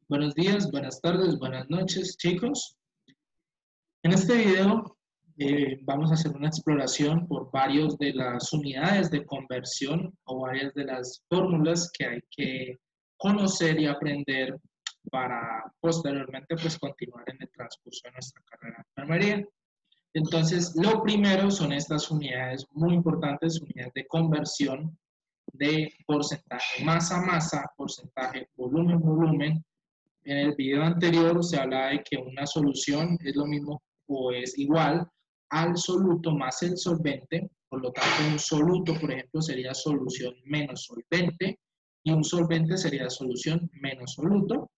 Buenos días, buenas tardes, buenas noches, chicos. En este video vamos a hacer una exploración por varios de las unidades de conversión o varias de las fórmulas que hay que conocer y aprender para posteriormente pues continuar en el transcurso de nuestra carrera de enfermería. Entonces, lo primero son estas unidades muy importantes, unidades de conversión de porcentaje masa-masa, porcentaje volumen-volumen. En el video anterior se hablaba de que una solución es lo mismo o es igual al soluto más el solvente. Por lo tanto, un soluto, por ejemplo, sería solución menos solvente y un solvente sería solución menos soluto.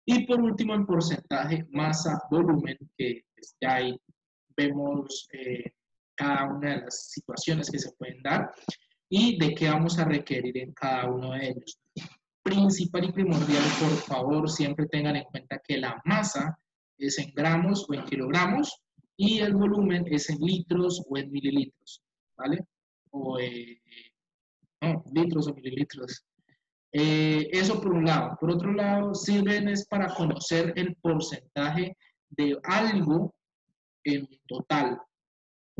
Y por último, en porcentaje masa-volumen, que pues, ya ahí vemos cada una de las situaciones que se pueden dar y de qué vamos a requerir en cada uno de ellos. Principal y primordial, por favor, siempre tengan en cuenta que la masa es en gramos o en kilogramos y el volumen es en litros o en mililitros, ¿vale? O no, litros o mililitros. Eso por un lado. Por otro lado, sirven es para conocer el porcentaje de algo en total.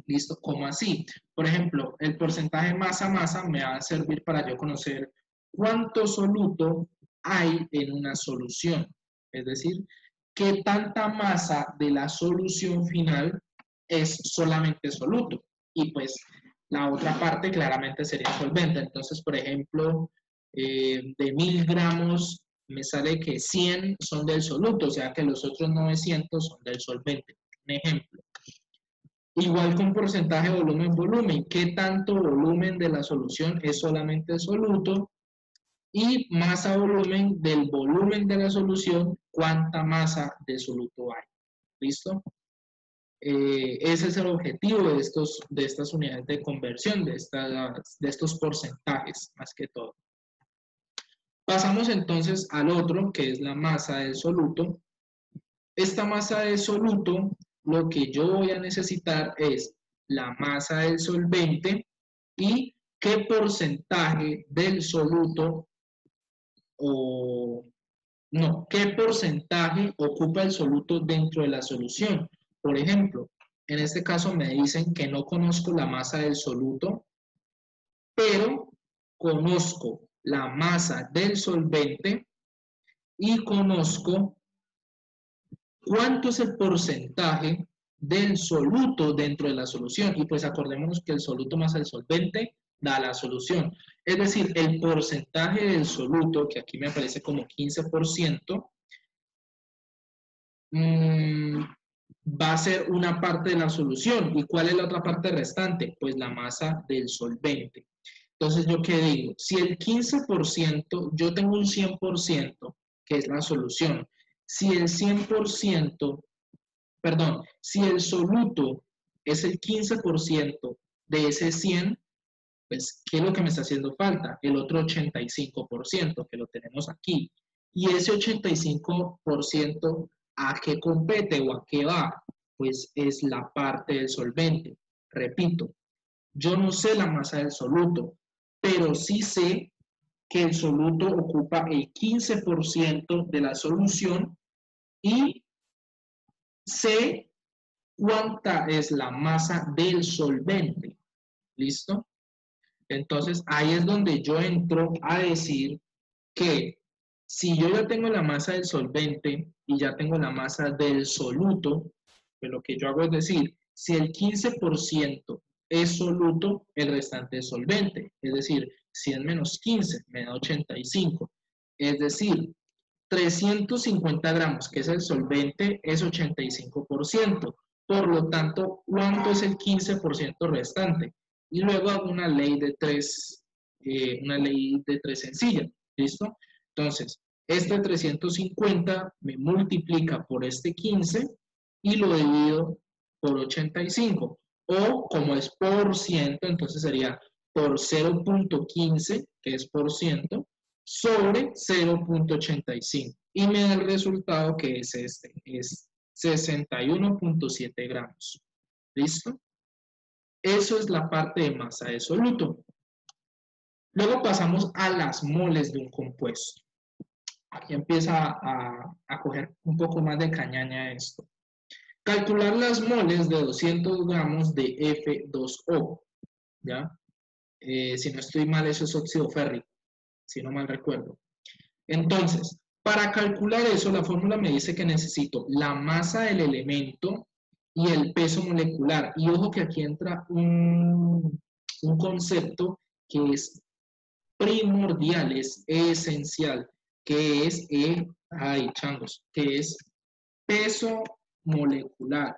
¿Listo? ¿Cómo así? Por ejemplo, el porcentaje masa-masa me va a servir para yo conocer cuánto soluto hay en una solución. Es decir, qué tanta masa de la solución final es solamente soluto. Y pues la otra parte claramente sería solvente. Entonces, por ejemplo, de 1000 gramos me sale que 100 son del soluto, o sea que los otros 900 son del solvente. Un ejemplo. Igual con porcentaje volumen-volumen, qué tanto volumen de la solución es solamente soluto y masa-volumen del volumen de la solución, cuánta masa de soluto hay. ¿Listo? Ese es el objetivo de estas unidades de conversión, de estos porcentajes, más que todo. Pasamos entonces al otro, que es la masa del soluto. Esta masa de soluto, lo que yo voy a necesitar es la masa del solvente y qué porcentaje del soluto o no, qué porcentaje ocupa el soluto dentro de la solución. Por ejemplo, en este caso me dicen que no conozco la masa del soluto, pero conozco la masa del solvente y conozco cuánto es el porcentaje del soluto dentro de la solución. Y pues acordémonos que el soluto más el solvente da la solución. Es decir, el porcentaje del soluto, que aquí me aparece como 15%, va a ser una parte de la solución. ¿Y cuál es la otra parte restante? Pues la masa del solvente. Entonces, ¿yo qué digo? Si el 15%, yo tengo un 100%, que es la solución. Si el 100%, perdón, si el soluto es el 15% de ese 100, pues, ¿qué es lo que me está haciendo falta? El otro 85%, que lo tenemos aquí. Y ese 85%, ¿a qué compete o a qué va? Pues es la parte del solvente. Repito, yo no sé la masa del soluto, pero sí sé que el soluto ocupa el 15% de la solución y sé cuánta es la masa del solvente. ¿Listo? Entonces, ahí es donde yo entro a decir que si yo ya tengo la masa del solvente y ya tengo la masa del soluto, pues lo que yo hago es decir, si el 15% es soluto, el restante es solvente. Es decir, 100 menos 15 me da 85. Es decir, 350 gramos, que es el solvente, es 85%. Por lo tanto, ¿cuánto es el 15% restante? Y luego hago una ley de tres sencilla. ¿Listo? Entonces, este 350 me multiplica por este 15 y lo divido por 85. O como es por ciento, entonces sería por 0.15, que es por ciento, sobre 0.85 y me da el resultado que es este, es 61.7 gramos. ¿Listo? Eso es la parte de masa de soluto. Luego pasamos a las moles de un compuesto. aquí empieza a coger un poco más de cañaña esto. Calcular las moles de 200 gramos de F2O, ¿ya? Si no estoy mal, eso es óxido férrico, si no mal recuerdo. Entonces, para calcular eso, la fórmula me dice que necesito la masa del elemento y el peso molecular. Y ojo que aquí entra un concepto que es primordial, es esencial, que es, que es peso molecular.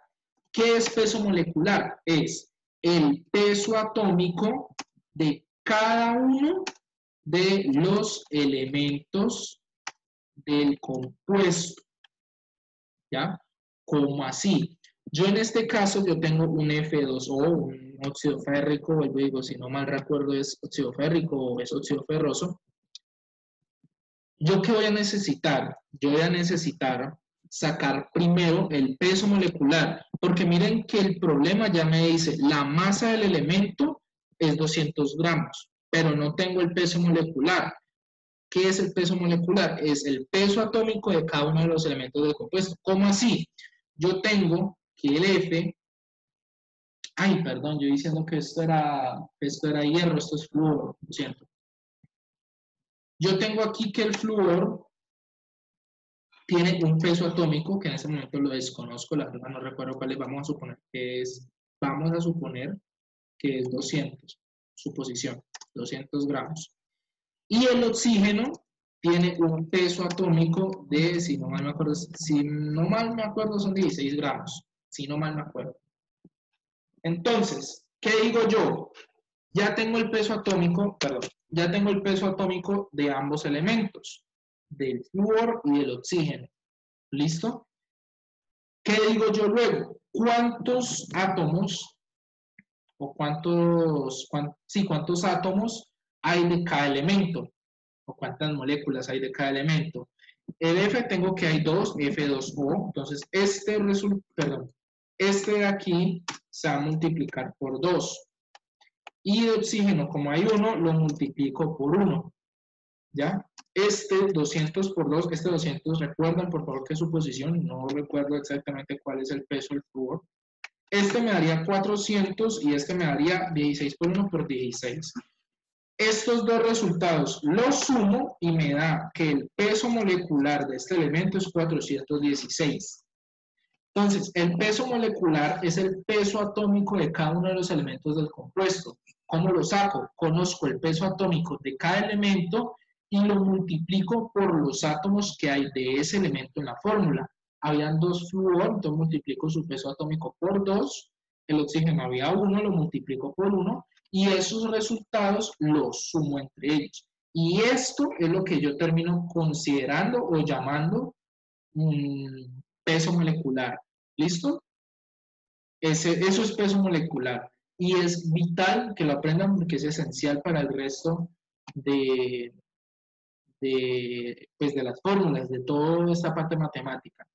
¿Qué es peso molecular? Es el peso atómico de cada uno de los elementos del compuesto, ¿ya? ¿Cómo así? Yo en este caso, yo tengo un F2O, un óxido férrico, vuelvo y digo, si no mal recuerdo es óxido férrico o es óxido ferroso. ¿Yo qué voy a necesitar? Yo voy a necesitar sacar primero el peso molecular, porque miren que el problema ya me dice, la masa del elemento es 200 gramos, pero no tengo el peso molecular. ¿Qué es el peso molecular? Es el peso atómico de cada uno de los elementos del compuesto. ¿Cómo así? Yo tengo que el F, perdón, yo diciendo que esto era hierro, esto es flúor, lo siento. Yo tengo aquí que el flúor tiene un peso atómico, que en este momento lo desconozco, la verdad no recuerdo cuál es, vamos a suponer que es 200, suposición, 200 gramos. Y el oxígeno tiene un peso atómico de, si no mal me acuerdo, son 16 gramos, si no mal me acuerdo. Entonces, ¿qué digo yo? Ya tengo el peso atómico de ambos elementos, del flúor y del oxígeno. ¿Listo? ¿Qué digo yo luego? ¿Cuántos átomos cuántos átomos hay de cada elemento? ¿O cuántas moléculas hay de cada elemento? El F tengo que hay dos, F2O, entonces este de aquí se va a multiplicar por 2. Y de oxígeno, como hay 1, lo multiplico por 1. ¿Ya? Este 200 por 2, este 200, recuerden por favor que su posición, no recuerdo exactamente cuál es el peso del flúor. Este me daría 400 y este me daría 16 por 1 por 16. Estos dos resultados los sumo y me da que el peso molecular de este elemento es 416. Entonces, el peso molecular es el peso atómico de cada uno de los elementos del compuesto. ¿Cómo lo saco? Conozco el peso atómico de cada elemento y lo multiplico por los átomos que hay de ese elemento en la fórmula. Habían 2 flúor, entonces multiplico su peso atómico por 2. El oxígeno había 1, lo multiplico por 1. Y esos resultados los sumo entre ellos. Y esto es lo que yo termino considerando o llamando peso molecular. ¿Listo? Eso es peso molecular. Y es vital que lo aprendan porque es esencial para el resto pues de las fórmulas, de toda esta parte matemática.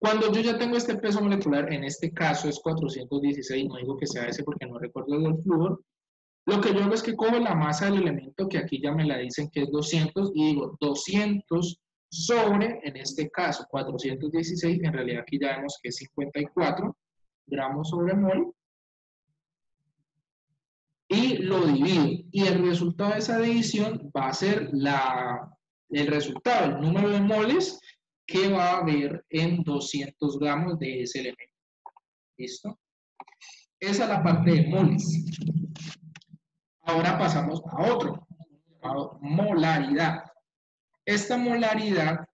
Cuando yo ya tengo este peso molecular, en este caso es 416, no digo que sea ese porque no recuerdo el del flúor, lo que yo hago es que cojo la masa del elemento, que aquí ya me la dicen que es 200, y digo 200 sobre, en este caso, 416, en realidad aquí ya vemos que es 54 gramos sobre mol, y lo divido. Y el resultado de esa división va a ser el resultado, el número de moles que va a haber en 200 gramos de ese elemento. ¿Listo? Esa es la parte de moles. Ahora pasamos a otro, llamado molaridad. Esta molaridad,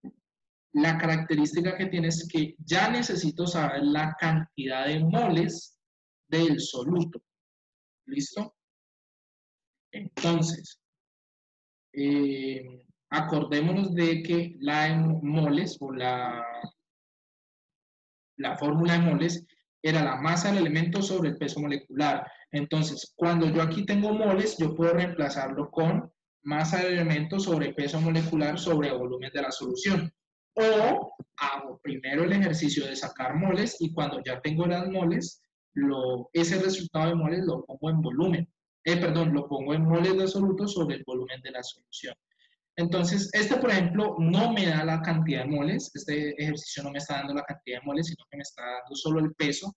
la característica que tiene es que ya necesito saber la cantidad de moles del soluto. ¿Listo? Entonces, acordémonos de que la en moles o la fórmula de moles era la masa del elemento sobre el peso molecular. Entonces, cuando yo aquí tengo moles, yo puedo reemplazarlo con masa del elemento sobre peso molecular sobre volumen de la solución. O hago primero el ejercicio de sacar moles y cuando ya tengo las moles, ese resultado de moles lo pongo en volumen. Lo pongo en moles de soluto sobre el volumen de la solución. Entonces, este, por ejemplo, no me da la cantidad de moles, este ejercicio no me está dando la cantidad de moles, sino que me está dando solo el peso,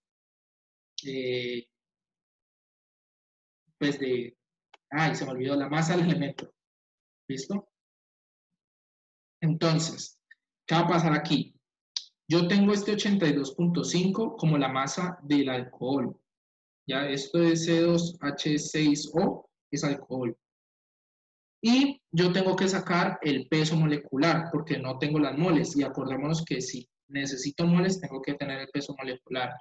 pues ay, se me olvidó, la masa del elemento, ¿listo? Entonces, ¿qué va a pasar aquí? Yo tengo este 82.5 como la masa del alcohol, ¿ya? Esto es C2H6O, es alcohol. Y yo tengo que sacar el peso molecular porque no tengo las moles. Y acordémonos que si necesito moles, tengo que tener el peso molecular.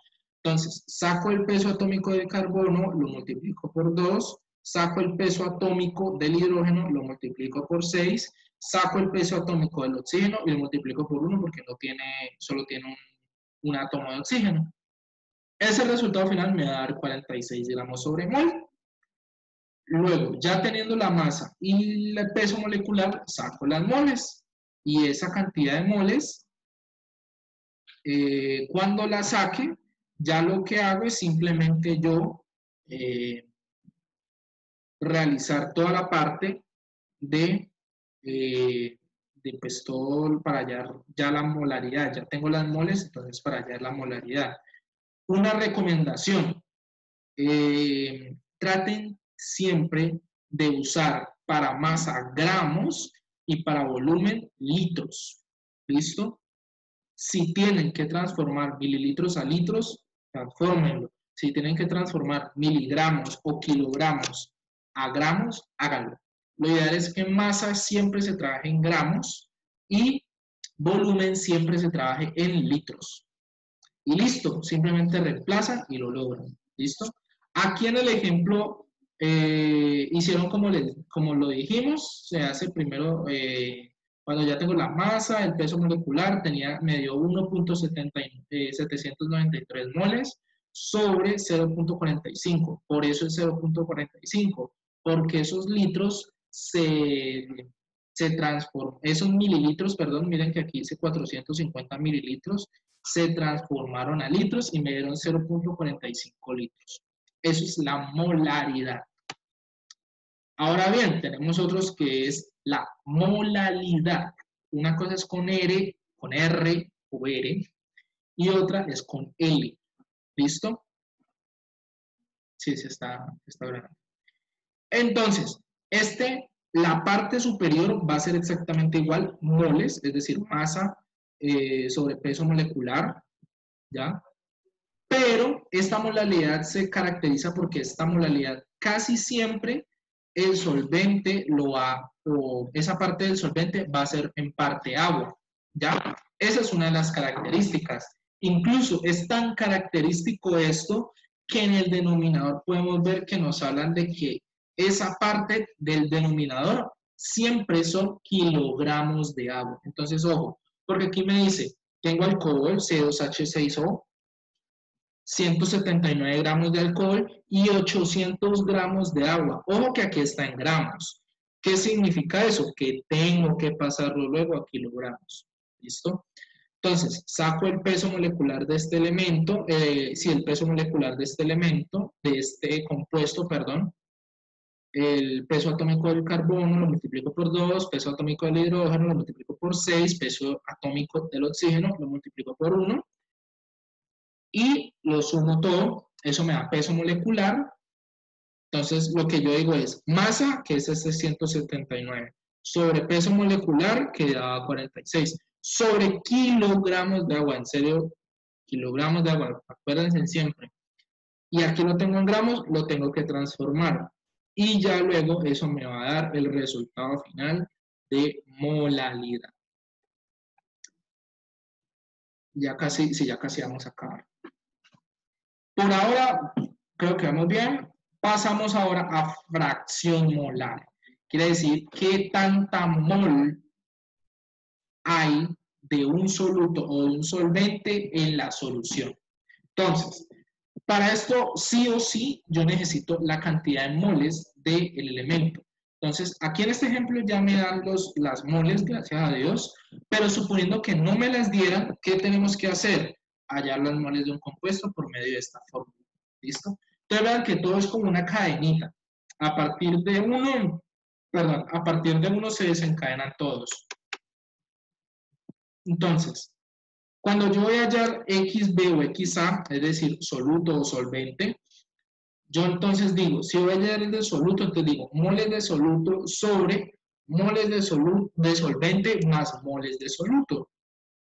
Entonces, saco el peso atómico de carbono, lo multiplico por 2, saco el peso atómico del hidrógeno, lo multiplico por 6, saco el peso atómico del oxígeno y lo multiplico por 1 porque solo tiene un átomo de oxígeno. Ese resultado final me va a dar 46 gramos sobre mol. Luego, ya teniendo la masa y el peso molecular, saco las moles. Y esa cantidad de moles, cuando la saque, ya lo que hago es simplemente yo realizar toda la parte de pues todo para hallar ya la molaridad. Ya tengo las moles, entonces para hallar la molaridad. Una recomendación, traten siempre de usar para masa gramos y para volumen litros. ¿Listo? Si tienen que transformar mililitros a litros, transfórmenlo. Si tienen que transformar miligramos o kilogramos a gramos, háganlo. Lo ideal es que masa siempre se trabaje en gramos y volumen siempre se trabaje en litros. Y listo, simplemente reemplazan y lo logran. ¿Listo? Aquí en el ejemplo hicieron como lo dijimos, se hace primero, cuando ya tengo la masa, el peso molecular, me dio 1.793 moles sobre 0.45, por eso es 0.45, porque esos litros se transforman, esos mililitros, perdón, miren que aquí dice 450 mililitros, se transformaron a litros y me dieron 0.45 litros. Eso es la molaridad. Ahora bien, tenemos otros que es la molalidad. Una cosa es con R o R, y otra es con L. ¿Listo? Sí, se está grabando. Entonces, la parte superior va a ser exactamente igual, moles, es decir, masa sobre peso molecular, ¿ya? Pero esta molalidad se caracteriza porque esta molalidad casi siempre el solvente o esa parte del solvente va a ser en parte agua, ¿ya? Esa es una de las características. Incluso es tan característico esto que en el denominador podemos ver que nos hablan de que esa parte del denominador siempre son kilogramos de agua. Entonces, ojo, porque aquí me dice, tengo alcohol, C2H6O, 179 gramos de alcohol y 800 gramos de agua. Ojo que aquí está en gramos. ¿Qué significa eso? Que tengo que pasarlo luego a kilogramos. ¿Listo? Entonces, saco el peso molecular de este elemento, el peso molecular de este elemento, de este compuesto, perdón, el peso atómico del carbono lo multiplico por 2, peso atómico del hidrógeno lo multiplico por 6, peso atómico del oxígeno lo multiplico por 1, y lo sumo todo, eso me da peso molecular. Entonces, lo que yo digo es masa, que es este 179, sobre peso molecular, que da 46, sobre kilogramos de agua, en serio, kilogramos de agua, acuérdense siempre. Y aquí lo tengo en gramos, lo tengo que transformar. Y ya luego eso me va a dar el resultado final de molalidad. Ya casi vamos a acabar. Por ahora, creo que vamos bien. Pasamos ahora a fracción molar. Quiere decir qué tanta mol hay de un soluto o de un solvente en la solución. Entonces, para esto sí o sí yo necesito la cantidad de moles del elemento. Entonces, aquí en este ejemplo ya me dan las moles, gracias a Dios, pero suponiendo que no me las dieran, ¿qué tenemos que hacer? Hallar las moles de un compuesto por medio de esta fórmula. ¿Listo? Entonces vean que todo es como una cadenita. A partir de 1, perdón, a partir de 1 se desencadenan todos. Entonces, cuando yo voy a hallar XB o XA, es decir, soluto o solvente, yo entonces digo, si voy a hallar el de soluto, entonces digo moles de soluto sobre moles de solvente más moles de soluto.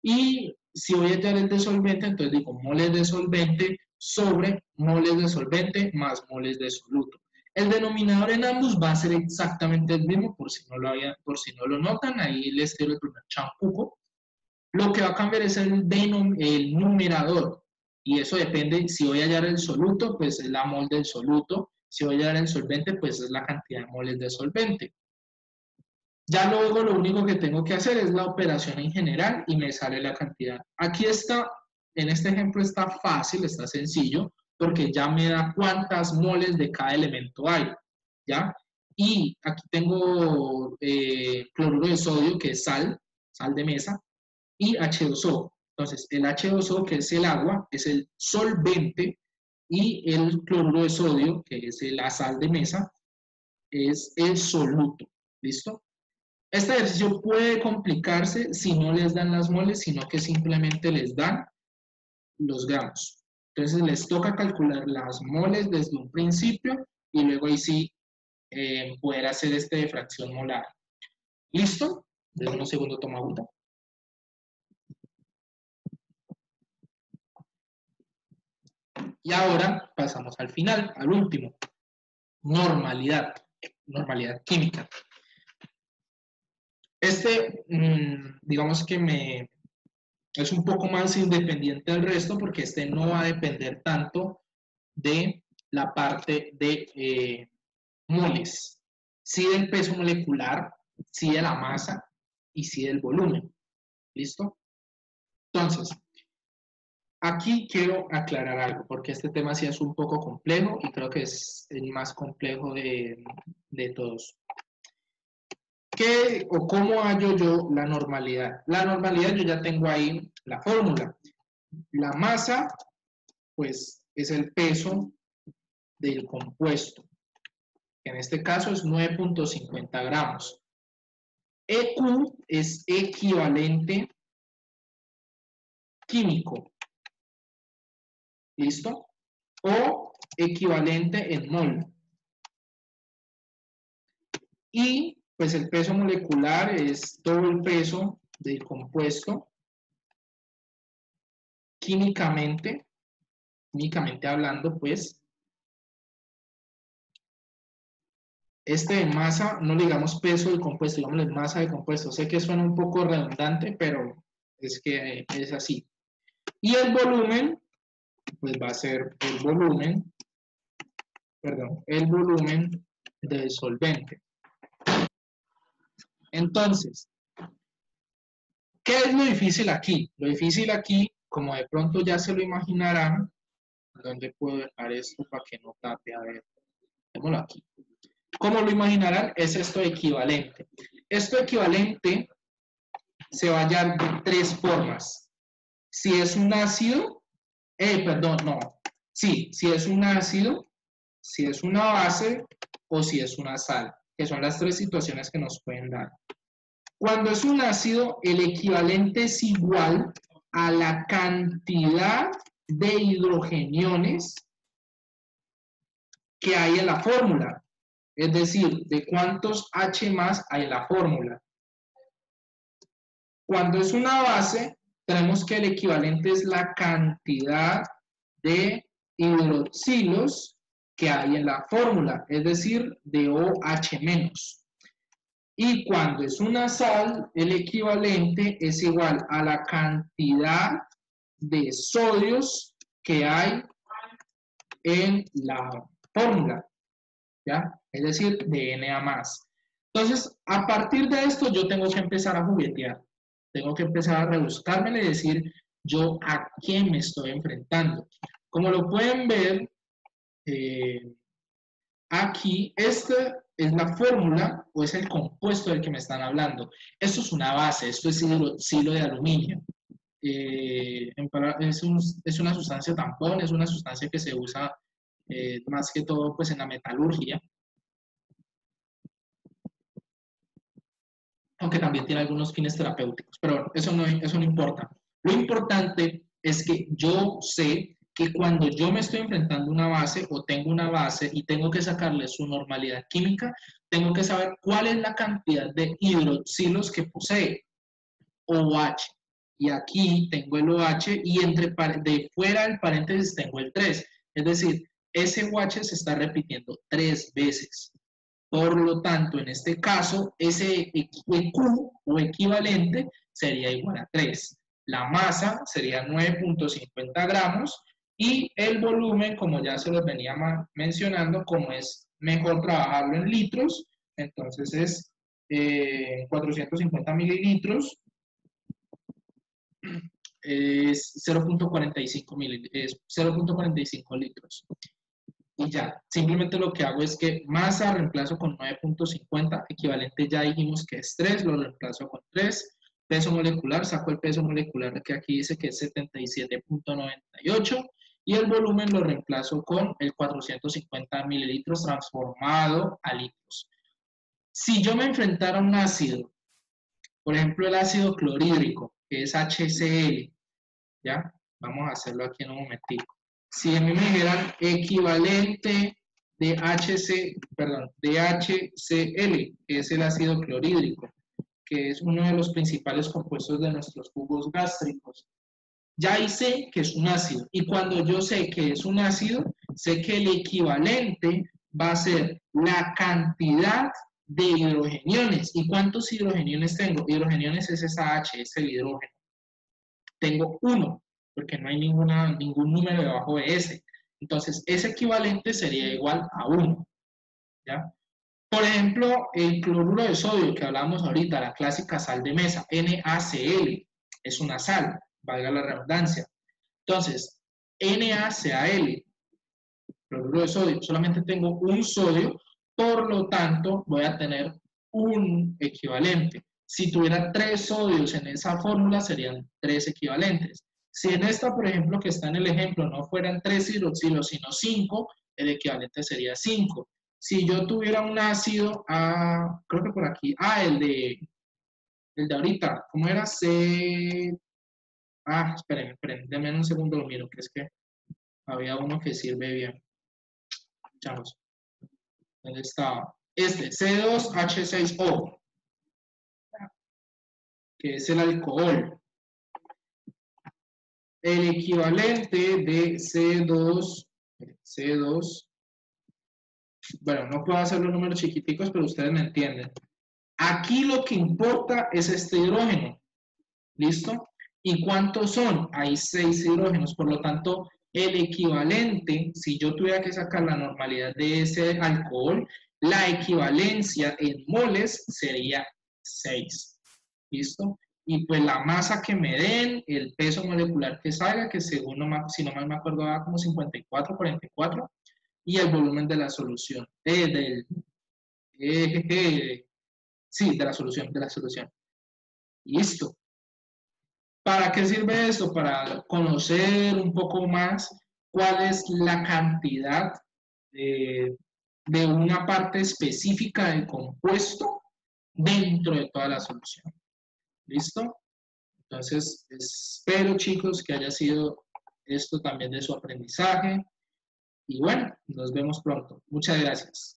Y si voy a hallar el de solvente, entonces digo moles de solvente sobre moles de solvente más moles de soluto. El denominador en ambos va a ser exactamente el mismo, por si no lo notan, ahí les tiro el primer champuco. Lo que va a cambiar es el numerador, y eso depende, si voy a hallar el soluto, pues es la mol del soluto, si voy a hallar el solvente, pues es la cantidad de moles de solvente. Ya luego lo único que tengo que hacer es la operación en general y me sale la cantidad. Aquí está, en este ejemplo está fácil, está sencillo, porque ya me da cuántas moles de cada elemento hay, ¿ya? Y aquí tengo cloruro de sodio, que es sal de mesa, y H2O. Entonces, el H2O, que es el agua, es el solvente, y el cloruro de sodio, que es la sal de mesa, es el soluto. ¿Listo? Este ejercicio puede complicarse si no les dan las moles, sino que simplemente les dan los gramos. Entonces, les toca calcular las moles desde un principio y luego ahí sí poder hacer este de fracción molar. ¿Listo? Denme un segundo, toma agua. Y ahora pasamos al final, al último. Normalidad química. Digamos que es un poco más independiente del resto porque este no va a depender tanto de la parte de moles, sí del peso molecular, sí de la masa y sí del volumen. ¿Listo? Entonces, aquí quiero aclarar algo, porque este tema sí es un poco complejo y creo que es el más complejo de todos. ¿Qué o cómo hallo yo la normalidad? La normalidad yo ya tengo ahí la fórmula. La masa, pues, es el peso del compuesto, que en este caso es 9.50 gramos. EQ es equivalente químico, ¿listo? O equivalente en mol. Y pues el peso molecular es todo el peso del compuesto químicamente hablando, pues. Este de masa, no le digamos peso del compuesto, digamos masa de compuesto. Sé que suena un poco redundante, pero es que es así. Y el volumen, pues va a ser el volumen del solvente. Entonces, ¿qué es lo difícil aquí? Lo difícil aquí, como de pronto ya se lo imaginarán, ¿dónde puedo dejar esto para que no tape? A ver, démoslo aquí. Como lo imaginarán, es esto equivalente. Esto equivalente se va a hallar de tres formas. Si es un ácido, si es un ácido, si es una base o si es una sal, que son las tres situaciones que nos pueden dar. Cuando es un ácido, el equivalente es igual a la cantidad de hidrogeniones que hay en la fórmula, es decir, de cuántos H más hay en la fórmula. Cuando es una base, tenemos que el equivalente es la cantidad de hidroxilos que hay en la fórmula, es decir, de OH-. Y cuando es una sal, el equivalente es igual a la cantidad de sodios que hay en la fórmula, ¿ya? Es decir, de Na+. Entonces, a partir de esto, yo tengo que empezar a juguetear. Tengo que empezar a rebuscármela y decir yo a quién me estoy enfrentando. Como lo pueden ver, aquí, esta es la fórmula o es el compuesto del que me están hablando. Esto es una base, esto es hidroxilo de aluminio. Es una sustancia tampón, es una sustancia que se usa más que todo pues, en la metalurgia. aunque también tiene algunos fines terapéuticos, pero bueno, eso no importa. Lo importante es que yo sé que cuando yo me estoy enfrentando a una base o tengo una base y tengo que sacarle su normalidad química, tengo que saber cuál es la cantidad de hidroxilos que posee, OH. Y aquí tengo el OH y de fuera del paréntesis tengo el 3. Es decir, ese OH se está repitiendo 3 veces. Por lo tanto, en este caso, ese EQ o equivalente sería igual a 3. La masa sería 9.50 gramos y el volumen, como ya se los venía mencionando, como es mejor trabajarlo en litros, entonces es 450 mililitros, es 0.45 litros. Y ya, simplemente lo que hago es que masa reemplazo con 9.50, equivalente ya dijimos que es 3, lo reemplazo con 3, peso molecular, saco el peso molecular que aquí dice que es 77.98 y el volumen lo reemplazo con el 450 mililitros transformado a litros. Si yo me enfrentara a un ácido, por ejemplo el ácido clorhídrico, que es HCl, ¿ya? Vamos a hacerlo aquí en un momentico. Si a mí me dijeran equivalente de HCl, que es el ácido clorhídrico, que es uno de los principales compuestos de nuestros jugos gástricos. Ya ahí sé que es un ácido. Y cuando yo sé que es un ácido, sé que el equivalente va a ser la cantidad de hidrogeniones. ¿Y cuántos hidrogeniones tengo? Hidrogeniones es esa H, es el hidrógeno. Tengo 1, porque no hay ningún número debajo de ese. Entonces, ese equivalente sería igual a 1. ¿Ya? Por ejemplo, el cloruro de sodio que hablábamos ahorita, la clásica sal de mesa, NaCl, es una sal, valga la redundancia. Entonces, NaCl, cloruro de sodio, solamente tengo un sodio, por lo tanto, voy a tener un equivalente. Si tuviera 3 sodios en esa fórmula, serían 3 equivalentes. Si en esta, por ejemplo, que está en el ejemplo, no fueran 3 hidroxilos, sino 5, el equivalente sería 5. Si yo tuviera un ácido, creo que por aquí, el de ahorita, ¿cómo era? Esperen, denme un segundo, lo miro, que es que había uno que sirve bien. Chavos, ¿dónde estaba? C2H6O, que es el alcohol. El equivalente de C2, bueno, no puedo hacer los números chiquiticos, pero ustedes me entienden. Aquí lo que importa es este hidrógeno, ¿listo? ¿Y cuántos son? Hay 6 hidrógenos, por lo tanto, el equivalente, si yo tuviera que sacar la normalidad de ese alcohol, la equivalencia en moles sería 6, ¿listo? Y pues la masa que me den, el peso molecular que salga, que según si no mal me acuerdo, va como 54, 44, y el volumen de la solución, sí, de la solución. Listo. ¿Para qué sirve esto? Para conocer un poco más cuál es la cantidad de una parte específica del compuesto dentro de toda la solución. ¿Listo? Entonces, espero, chicos, que haya sido esto también de su aprendizaje. Y bueno, nos vemos pronto. Muchas gracias.